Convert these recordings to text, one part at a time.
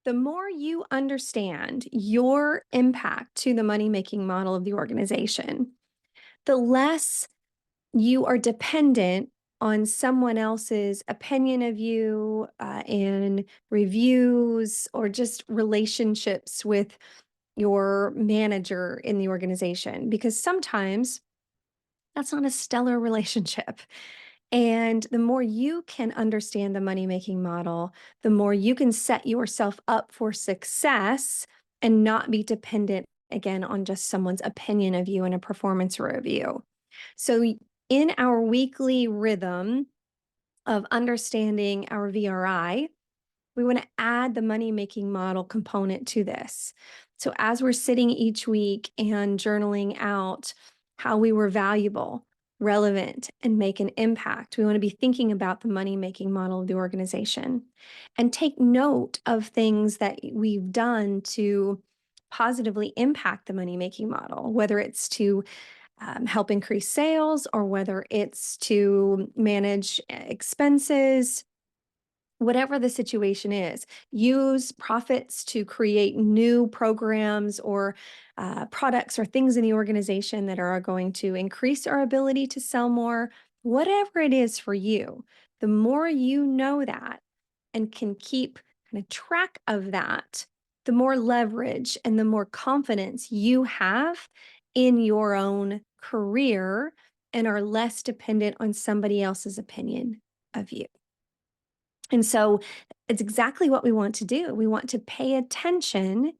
The more you understand your impact to the money-making model of the organization, the less you are dependent on someone else's opinion of you, and reviews or just relationships with your manager in the organization, because sometimes that's not a stellar relationship. And the more you can understand the money-making model, the more you can set yourself up for success and not be dependent again on just someone's opinion of you in a performance review. So in our weekly rhythm of understanding our VRI, we want to add the money-making model component to this. So as we're sitting each week and journaling out how we were valuable, relevant, and make an impact, we want to be thinking about the money-making model of the organization and take note of things that we've done to positively impact the money-making model, whether it's to help increase sales or whether it's to manage expenses. Whatever the situation is, use profits to create new programs or products or things in the organization that are going to increase our ability to sell more. Whatever it is for you, the more you know that and can keep kind of track of that, the more leverage and the more confidence you have in your own career and are less dependent on somebody else's opinion of you. And so it's exactly what we want to do. We want to pay attention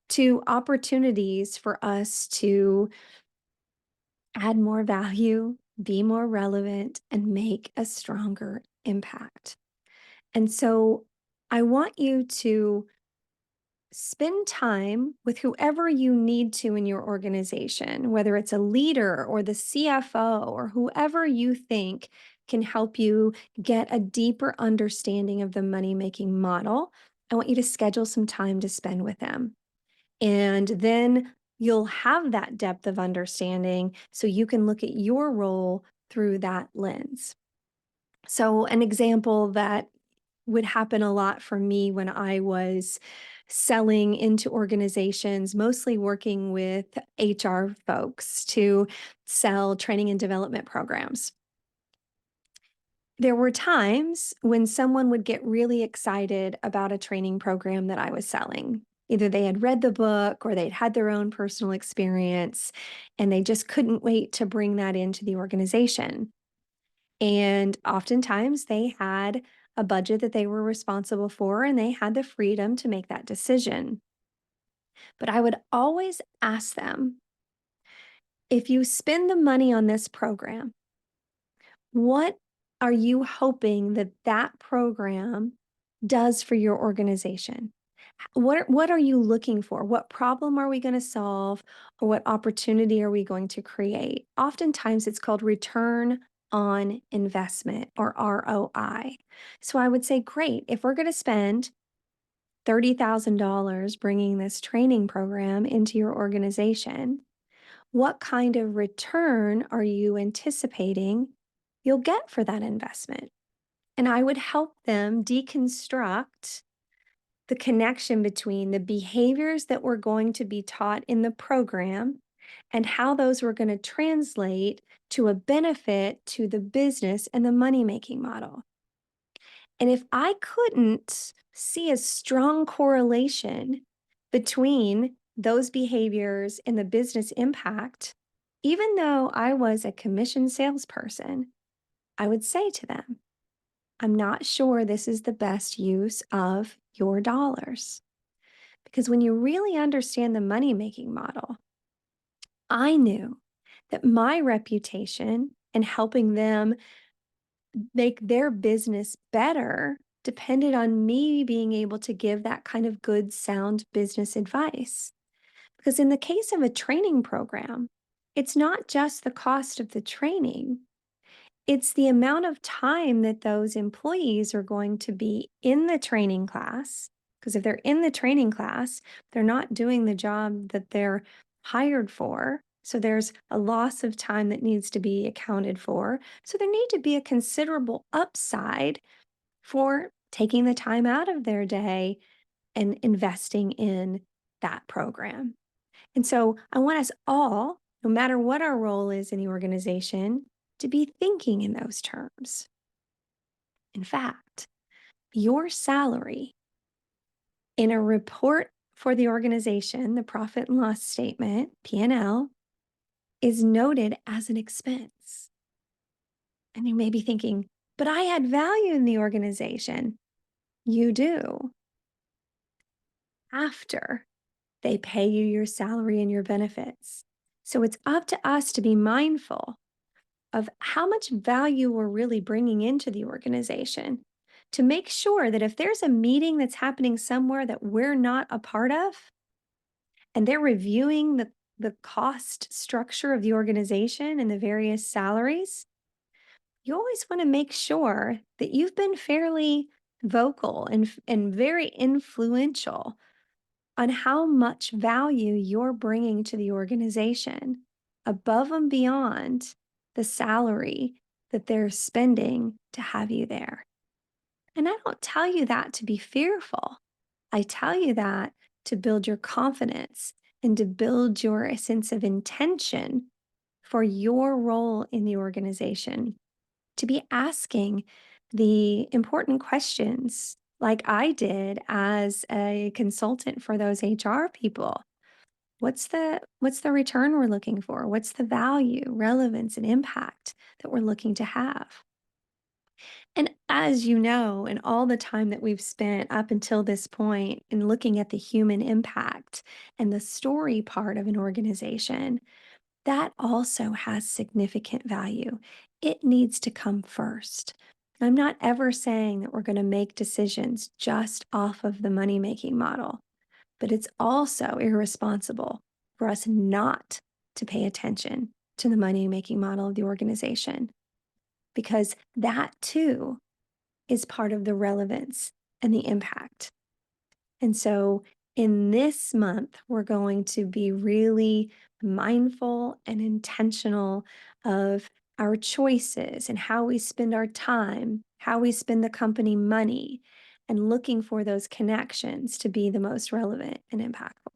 to opportunities for us to add more value, be more relevant, and make a stronger impact. And so I want you to spend time with whoever you need to in your organization, whether it's a leader or the CFO or whoever you think can help you get a deeper understanding of the money-making model. I want you to schedule some time to spend with them. And then you'll have that depth of understanding so you can look at your role through that lens. So an example that would happen a lot for me when I was selling into organizations, mostly working with HR folks to sell training and development programs. There were times when someone would get really excited about a training program that I was selling. Either they had read the book or they'd had their own personal experience, and they just couldn't wait to bring that into the organization. And oftentimes they had a budget that they were responsible for, and they had the freedom to make that decision. But I would always ask them, if you spend the money on this program, what are you hoping that that program does for your organization? What are you looking for? What problem are we going to solve, or what opportunity are we going to create? Oftentimes it's called return on investment, or ROI. So I would say, great, if we're going to spend $30,000 bringing this training program into your organization, what kind of return are you anticipating you'll get for that investment? And I would help them deconstruct the connection between the behaviors that were going to be taught in the program and how those were going to translate to a benefit to the business and the money-making model. And if I couldn't see a strong correlation between those behaviors and the business impact, even though I was a commission salesperson, I would say to them, I'm not sure this is the best use of your dollars. Because when you really understand the money-making model, I knew that my reputation and helping them make their business better depended on me being able to give that kind of good, sound business advice. Because in the case of a training program, it's not just the cost of the training, it's the amount of time that those employees are going to be in the training class. Because if they're in the training class, they're not doing the job that they're hired for. So there's a loss of time that needs to be accounted for. So there need to be a considerable upside for taking the time out of their day and investing in that program. And so I want us all, no matter what our role is in the organization, to be thinking in those terms. In fact, your salary in a report for the organization, the profit and loss statement, P&L, is noted as an expense. And you may be thinking, but I add value in the organization. You do. After they pay you your salary and your benefits. So it's up to us to be mindful of how much value we're really bringing into the organization to make sure that if there's a meeting that's happening somewhere that we're not a part of, and they're reviewing the cost structure of the organization and the various salaries, you always want to make sure that you've been fairly vocal and very influential on how much value you're bringing to the organization above and beyond the salary that they're spending to have you there. And I don't tell you that to be fearful. I tell you that to build your confidence and to build your sense of intention for your role in the organization, to be asking the important questions like I did as a consultant for those HR people. What's the return we're looking for? What's the value, relevance, and impact that we're looking to have? And as you know, in all the time that we've spent up until this point in looking at the human impact and the story part of an organization, that also has significant value. It needs to come first. I'm not ever saying that we're going to make decisions just off of the money making model, but it's also irresponsible for us not to pay attention to the money making model of the organization, because that too is part of the relevance and the impact. And so in this month, we're going to be really mindful and intentional of our choices and how we spend our time, how we spend the company money, and looking for those connections to be the most relevant and impactful.